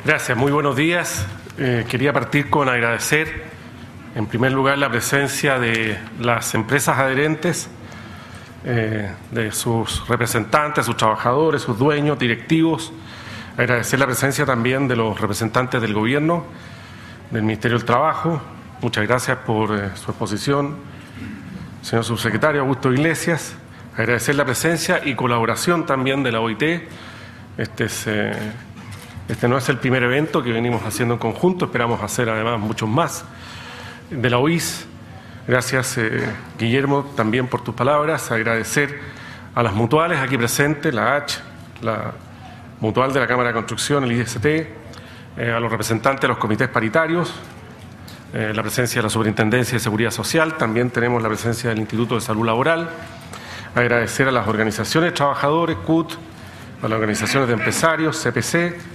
Gracias, muy buenos días. Quería partir con agradecer, en primer lugar, la presencia de las empresas adherentes, de sus representantes, sus trabajadores, sus dueños, directivos. Agradecer la presencia también de los representantes del Gobierno, del Ministerio del Trabajo. Muchas gracias por su exposición, señor subsecretario Augusto Iglesias. Agradecer la presencia y colaboración también de la OIT. Este no es el primer evento que venimos haciendo en conjunto, esperamos hacer además muchos más. De la OIS, gracias Guillermo también por tus palabras. Agradecer a las mutuales aquí presentes, la H, la mutual de la Cámara de Construcción, el IST, a los representantes de los comités paritarios, la presencia de la Superintendencia de Seguridad Social, también tenemos la presencia del Instituto de Salud Laboral. Agradecer a las organizaciones de trabajadores, CUT, a las organizaciones de empresarios, CPC,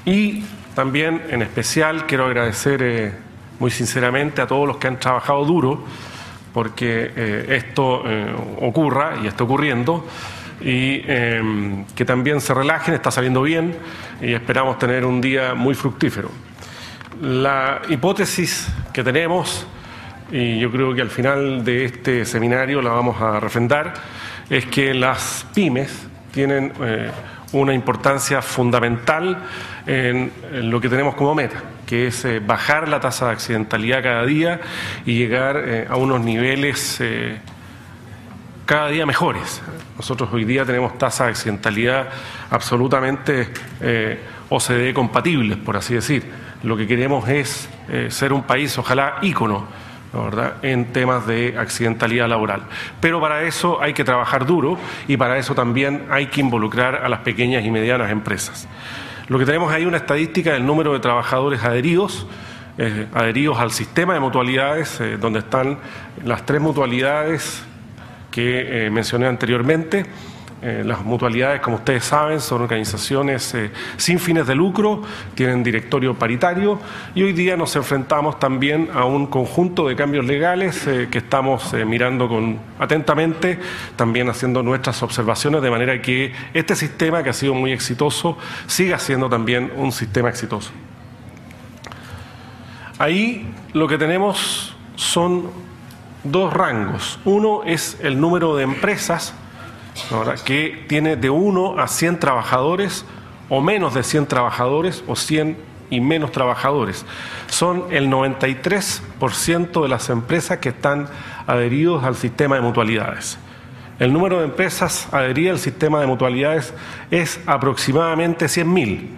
y también en especial quiero agradecer muy sinceramente a todos los que han trabajado duro porque esto ocurra y está ocurriendo, y que también se relajen, está saliendo bien y esperamos tener un día muy fructífero. La hipótesis que tenemos, y yo creo que al final de este seminario la vamos a refrendar, es que las pymes tienen una importancia fundamental en lo que tenemos como meta, que es bajar la tasa de accidentalidad cada día y llegar a unos niveles cada día mejores. Nosotros hoy día tenemos tasas de accidentalidad absolutamente OCDE compatibles, por así decir. Lo que queremos es ser un país, ojalá, ícono, ¿verdad?, en temas de accidentalidad laboral. Pero para eso hay que trabajar duro y para eso también hay que involucrar a las pequeñas y medianas empresas. Lo que tenemos ahí es una estadística del número de trabajadores adheridos al sistema de mutualidades, donde están las tres mutualidades que mencioné anteriormente. Las mutualidades, como ustedes saben, son organizaciones sin fines de lucro, tienen directorio paritario, y hoy día nos enfrentamos también a un conjunto de cambios legales que estamos mirando atentamente, también haciendo nuestras observaciones, de manera que este sistema, que ha sido muy exitoso, siga siendo también un sistema exitoso. Ahí lo que tenemos son dos rangos. Uno es el número de empresas, ¿verdad?, que tiene de 1 a 100 trabajadores o menos de 100 trabajadores o 100 y menos trabajadores. Son el 93% de las empresas que están adheridos al sistema de mutualidades. El número de empresas adheridas al sistema de mutualidades es aproximadamente 100.000.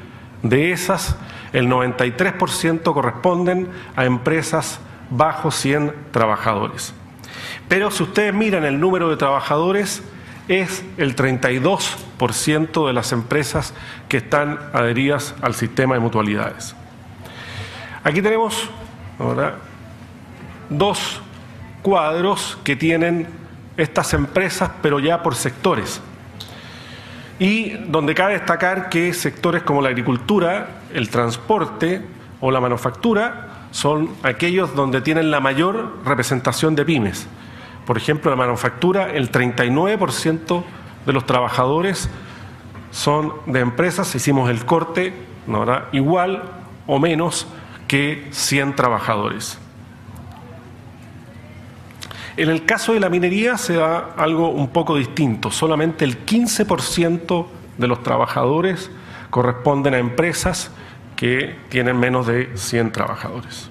De esas, el 93% corresponden a empresas bajo 100 trabajadores. Pero si ustedes miran el número de trabajadores, es el 32% de las empresas que están adheridas al sistema de mutualidades. Aquí tenemos, ¿verdad?, dos cuadros que tienen estas empresas, pero ya por sectores. Y donde cabe destacar que sectores como la agricultura, el transporte o la manufactura son aquellos donde tienen la mayor representación de pymes. Por ejemplo, en la manufactura, el 39% de los trabajadores son de empresas, hicimos el corte, ¿verdad?, igual o menos que 100 trabajadores. En el caso de la minería se da algo un poco distinto. Solamente el 15% de los trabajadores corresponden a empresas que tienen menos de 100 trabajadores.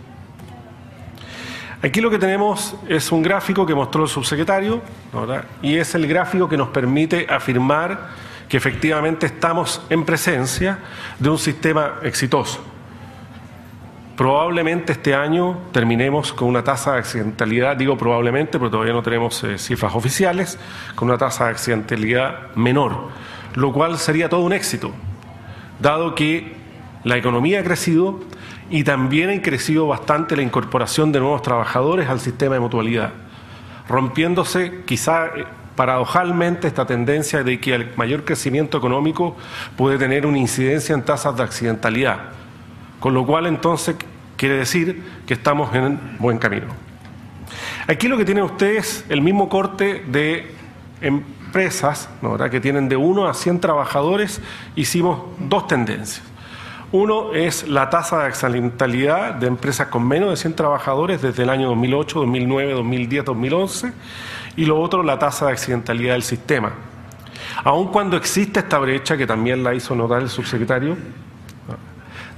Aquí lo que tenemos es un gráfico que mostró el subsecretario, ¿verdad?, y es el gráfico que nos permite afirmar que efectivamente estamos en presencia de un sistema exitoso. Probablemente este año terminemos con una tasa de accidentalidad, digo probablemente porque todavía no tenemos cifras oficiales, con una tasa de accidentalidad menor, lo cual sería todo un éxito, dado que la economía ha crecido y también ha crecido bastante la incorporación de nuevos trabajadores al sistema de mutualidad, rompiéndose quizá paradojalmente esta tendencia de que el mayor crecimiento económico puede tener una incidencia en tasas de accidentalidad, con lo cual entonces quiere decir que estamos en buen camino. Aquí lo que tienen ustedes el mismo corte de empresas, ¿no?, ¿verdad?, que tienen de 1 a 100 trabajadores. Hicimos dos tendencias. Uno es la tasa de accidentalidad de empresas con menos de 100 trabajadores desde el año 2008, 2009, 2010, 2011, y lo otro, la tasa de accidentalidad del sistema. Aun cuando existe esta brecha, que también la hizo notar el subsecretario,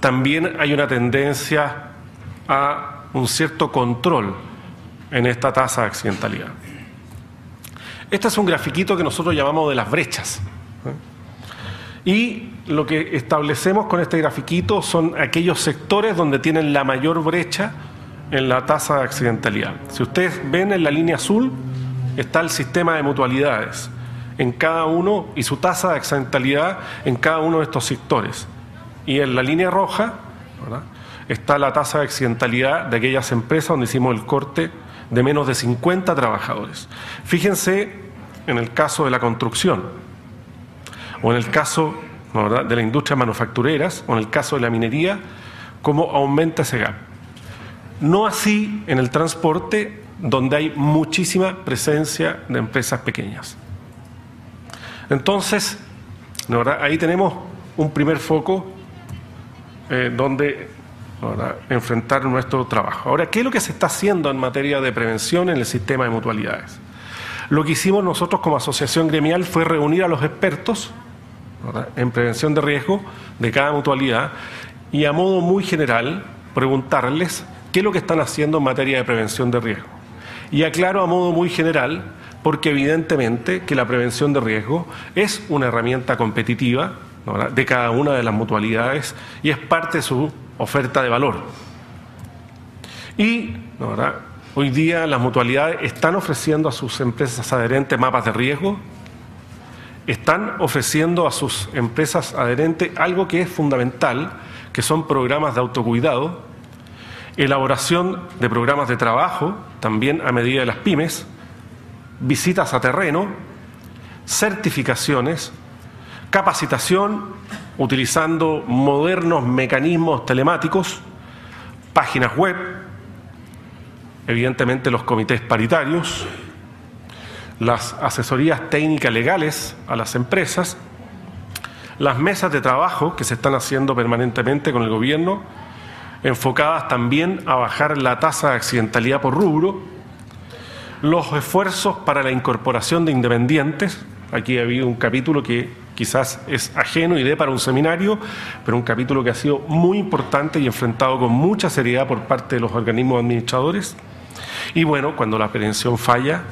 también hay una tendencia a un cierto control en esta tasa de accidentalidad. Este es un grafiquito que nosotros llamamos de las brechas. Y lo que establecemos con este grafiquito son aquellos sectores donde tienen la mayor brecha en la tasa de accidentalidad. Si ustedes ven en la línea azul, está el sistema de mutualidades en cada uno y su tasa de accidentalidad en cada uno de estos sectores. Y en la línea roja, ¿verdad?, está la tasa de accidentalidad de aquellas empresas donde hicimos el corte de menos de 50 trabajadores. Fíjense en el caso de la construcción, o en el caso, ¿verdad?, de las industrias manufactureras, o en el caso de la minería, cómo aumenta ese gap. No así en el transporte, donde hay muchísima presencia de empresas pequeñas. Entonces, ¿verdad?, ahí tenemos un primer foco donde, ¿verdad?, enfrentar nuestro trabajo. Ahora, ¿qué es lo que se está haciendo en materia de prevención en el sistema de mutualidades? Lo que hicimos nosotros como asociación gremial fue reunir a los expertos, ¿verdad?, en prevención de riesgo de cada mutualidad y a modo muy general preguntarles qué es lo que están haciendo en materia de prevención de riesgo. Y aclaro a modo muy general porque evidentemente que la prevención de riesgo es una herramienta competitiva, ¿verdad?, de cada una de las mutualidades y es parte de su oferta de valor. Y, ¿verdad?, hoy día las mutualidades están ofreciendo a sus empresas adherentes mapas de riesgo, están ofreciendo a sus empresas adherentes algo que es fundamental, que son programas de autocuidado, elaboración de programas de trabajo, también a medida de las pymes, visitas a terreno, certificaciones, capacitación, utilizando modernos mecanismos telemáticos, páginas web, evidentemente los comités paritarios, las asesorías técnicas legales a las empresas, las mesas de trabajo que se están haciendo permanentemente con el gobierno, enfocadas también a bajar la tasa de accidentalidad por rubro, los esfuerzos para la incorporación de independientes. Aquí ha habido un capítulo que quizás es ajeno y dé para un seminario, pero un capítulo que ha sido muy importante y enfrentado con mucha seriedad por parte de los organismos administradores. Y bueno, cuando la prevención falla,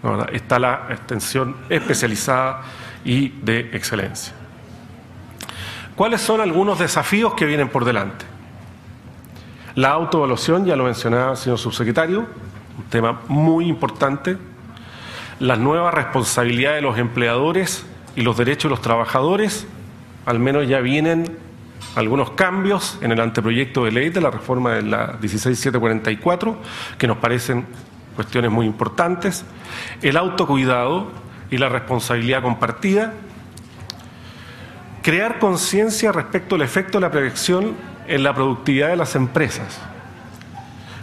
¿verdad?, está la extensión especializada y de excelencia. ¿Cuáles son algunos desafíos que vienen por delante? La autoevaluación, ya lo mencionaba el señor subsecretario, un tema muy importante. Las nuevas responsabilidades de los empleadores y los derechos de los trabajadores, al menos ya vienen algunos cambios en el anteproyecto de ley de la reforma de la 16744, que nos parecen cuestiones muy importantes. El autocuidado y la responsabilidad compartida. Crear conciencia respecto al efecto de la prevención en la productividad de las empresas.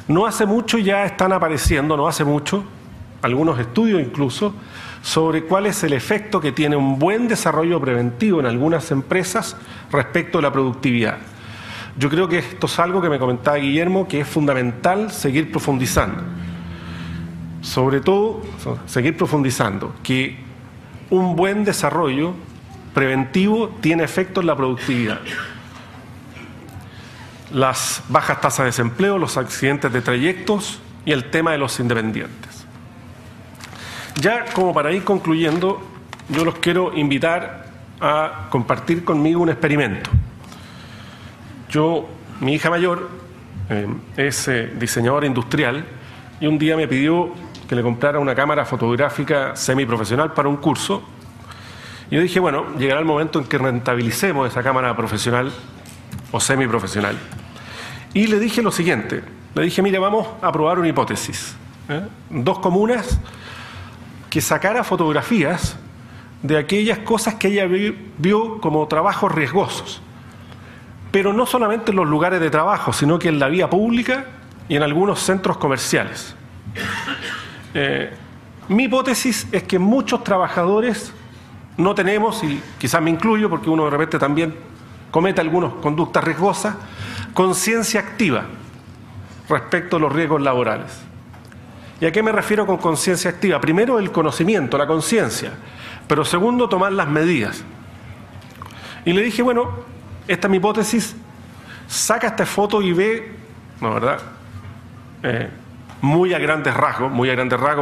No hace mucho ya están apareciendo, algunos estudios incluso, sobre cuál es el efecto que tiene un buen desarrollo preventivo en algunas empresas respecto a la productividad. Yo creo que esto es algo que me comentaba Guillermo, que es fundamental seguir profundizando. Sobre todo, seguir profundizando, que un buen desarrollo preventivo tiene efecto en la productividad. Las bajas tasas de desempleo, los accidentes de trayectos y el tema de los independientes. Ya como para ir concluyendo, yo los quiero invitar a compartir conmigo un experimento. Mi hija mayor es diseñadora industrial y un día me pidió que le comprara una cámara fotográfica semiprofesional para un curso. Y yo dije, bueno, llegará el momento en que rentabilicemos esa cámara profesional o semiprofesional. Y le dije lo siguiente, le dije, mire, vamos a probar una hipótesis. Dos comunas que sacara fotografías de aquellas cosas que ella vio como trabajos riesgosos, pero no solamente en los lugares de trabajo, sino que en la vía pública y en algunos centros comerciales. Mi hipótesis es que muchos trabajadores no tenemos, y quizás me incluyo porque uno de repente también comete algunas conductas riesgosas, conciencia activa respecto a los riesgos laborales. ¿Y a qué me refiero con conciencia activa? Primero, el conocimiento, la conciencia, pero segundo, tomar las medidas. Y le dije, bueno, esta es mi hipótesis, saca esta foto y ve, ¿no, verdad? Muy a grandes rasgos,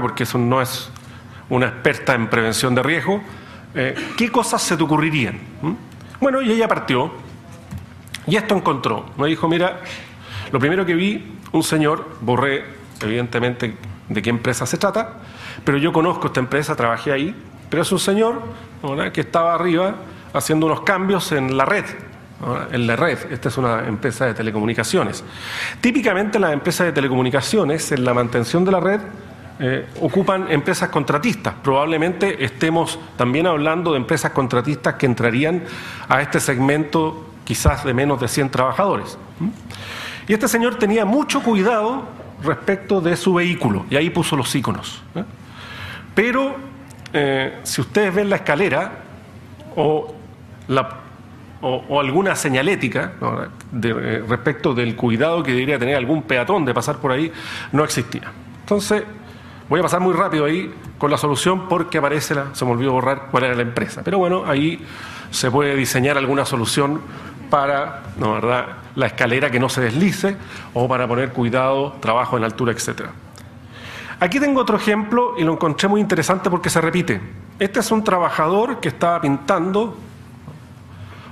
porque eso no es una experta en prevención de riesgo, ¿qué cosas se te ocurrirían? Bueno, y ella partió, y esto encontró. Me dijo, mira, lo primero que vi, un señor, borré evidentemente de qué empresa se trata, pero yo conozco esta empresa, trabajé ahí, pero es un señor, ¿verdad?, que estaba arriba haciendo unos cambios en la red. En la red, esta es una empresa de telecomunicaciones. Típicamente las empresas de telecomunicaciones, en la mantención de la red, ocupan empresas contratistas. Probablemente estemos también hablando de empresas contratistas que entrarían a este segmento quizás de menos de 100 trabajadores. Y este señor tenía mucho cuidado respecto de su vehículo, y ahí puso los íconos. Pero si ustedes ven la escalera o alguna señalética, ¿no?, respecto del cuidado que debería tener algún peatón de pasar por ahí, no existía. Entonces, voy a pasar muy rápido ahí con la solución porque aparece se me olvidó borrar cuál era la empresa. Pero bueno, ahí se puede diseñar alguna solución para, ¿no, verdad?, la escalera que no se deslice, o para poner cuidado, trabajo en altura, etcétera. Aquí tengo otro ejemplo y lo encontré muy interesante porque se repite. Este es un trabajador que estaba pintando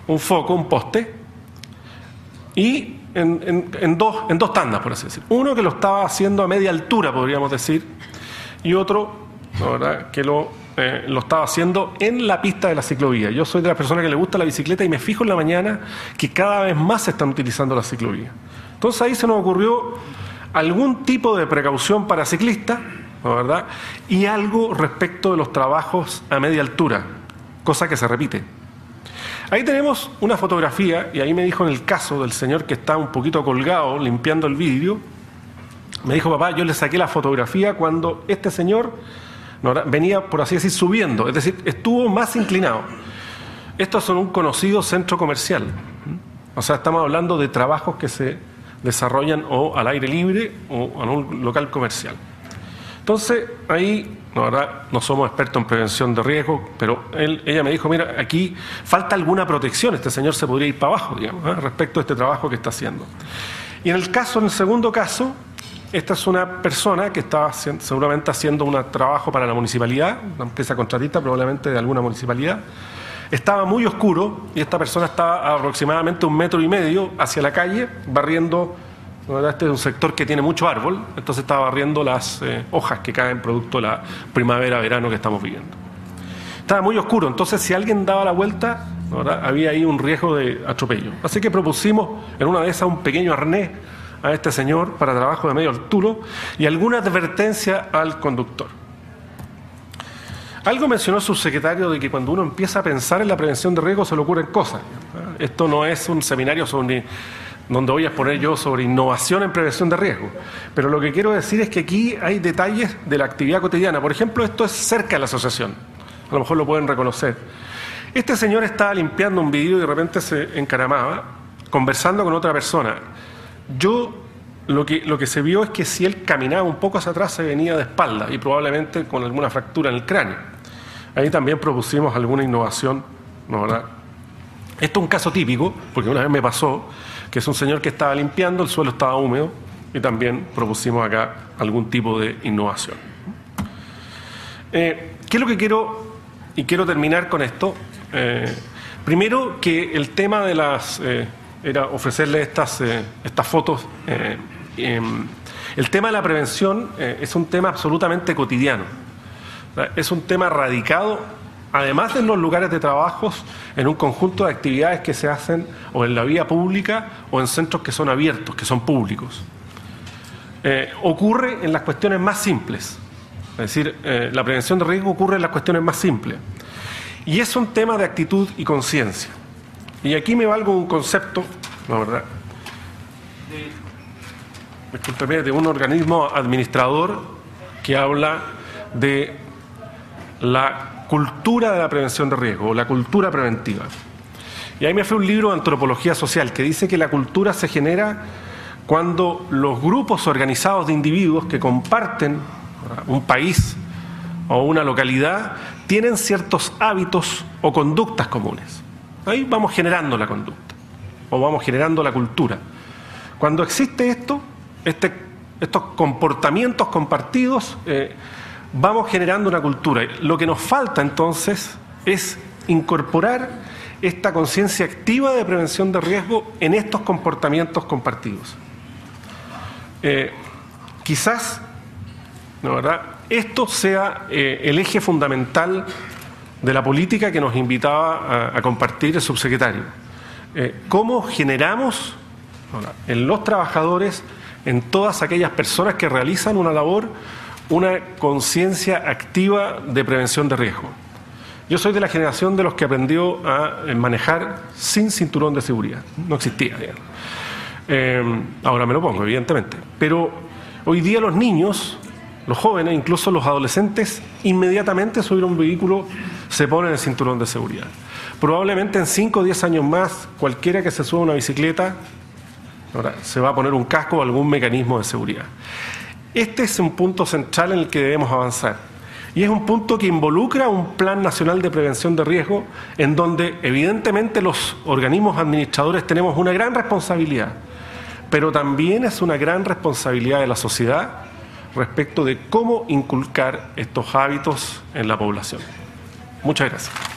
un foco, un poste, y en dos tandas, por así decir. Uno que lo estaba haciendo a media altura, podríamos decir, y otro, ¿no, verdad?, que lo estaba haciendo en la pista de la ciclovía. Yo soy de las personas que le gusta la bicicleta y me fijo en la mañana que cada vez más se están utilizando la ciclovía. Entonces ahí se nos ocurrió algún tipo de precaución para ciclistas, ¿no, verdad?, y algo respecto de los trabajos a media altura, cosa que se repite. Ahí tenemos una fotografía, y ahí me dijo, en el caso del señor que está un poquito colgado limpiando el vidrio, me dijo, papá, yo le saqué la fotografía cuando este señor, ¿no, venía, por así decir, subiendo, es decir, estuvo más inclinado. Estos son un conocido centro comercial. O sea, estamos hablando de trabajos que se desarrollan o al aire libre o en un local comercial. Entonces, ahí, la verdad, no somos expertos en prevención de riesgo, pero ella me dijo, mira, aquí falta alguna protección, este señor se podría ir para abajo, digamos, respecto a este trabajo que está haciendo. Y en el segundo caso, esta es una persona que estaba seguramente haciendo un trabajo para la municipalidad, una empresa contratista probablemente de alguna municipalidad. Estaba muy oscuro y esta persona estaba a aproximadamente 1,5 metros hacia la calle, barriendo. Este es un sector que tiene mucho árbol, entonces estaba barriendo las hojas que caen producto de la primavera-verano que estamos viviendo. Estaba muy oscuro, entonces si alguien daba la vuelta, ¿verdad?, había ahí un riesgo de atropello. Así que propusimos en una de esas un pequeño arnés a este señor para trabajo de medio altura y alguna advertencia al conductor. Algo mencionó el subsecretario de que cuando uno empieza a pensar en la prevención de riesgos se le ocurren cosas. Esto no es un seminario donde voy a exponer yo sobre innovación en prevención de riesgo. Pero lo que quiero decir es que aquí hay detalles de la actividad cotidiana. Por ejemplo, esto es cerca de la asociación. A lo mejor lo pueden reconocer. Este señor estaba limpiando un vidrio y de repente se encaramaba, conversando con otra persona. Lo que se vio es que si él caminaba un poco hacia atrás se venía de espalda y probablemente con alguna fractura en el cráneo. Ahí también propusimos alguna innovación, ¿no, verdad? Esto es un caso típico, porque una vez me pasó que es un señor que estaba limpiando, el suelo estaba húmedo y también propusimos acá algún tipo de innovación. ¿Qué es lo que quiero terminar con esto? Primero, que el tema de era ofrecerle estas fotos. El tema de la prevención es un tema absolutamente cotidiano. O sea, es un tema radicado, además de en los lugares de trabajo, en un conjunto de actividades que se hacen o en la vía pública o en centros que son abiertos, que son públicos. Ocurre en las cuestiones más simples. Es decir, la prevención de riesgo ocurre en las cuestiones más simples. Y es un tema de actitud y conciencia. Y aquí me valgo un concepto, ¿no, verdad?, de un organismo administrador que habla de la cultura de la prevención de riesgo, o la cultura preventiva. Y ahí me fue un libro de antropología social que dice que la cultura se genera cuando los grupos organizados de individuos que comparten un país o una localidad tienen ciertos hábitos o conductas comunes. Ahí vamos generando la conducta o vamos generando la cultura. Cuando existe estos comportamientos compartidos, vamos generando una cultura. Lo que nos falta entonces es incorporar esta conciencia activa de prevención de riesgo en estos comportamientos compartidos. Quizás, ¿no, verdad?, esto sea el eje fundamental de la política que nos invitaba a compartir el subsecretario. ¿Cómo generamos en los trabajadores, en todas aquellas personas que realizan una labor, una conciencia activa de prevención de riesgo? Yo soy de la generación de los que aprendió a manejar sin cinturón de seguridad. No existía, digamos. Ahora me lo pongo, evidentemente. Pero hoy día los niños, los jóvenes, incluso los adolescentes, inmediatamente subir a un vehículo se ponen el cinturón de seguridad. Probablemente en 5 o 10 años más, cualquiera que se suba a una bicicleta se va a poner un casco o algún mecanismo de seguridad. Este es un punto central en el que debemos avanzar. Y es un punto que involucra un plan nacional de prevención de riesgo en donde evidentemente los organismos administradores tenemos una gran responsabilidad, pero también es una gran responsabilidad de la sociedad respecto de cómo inculcar estos hábitos en la población. Muchas gracias.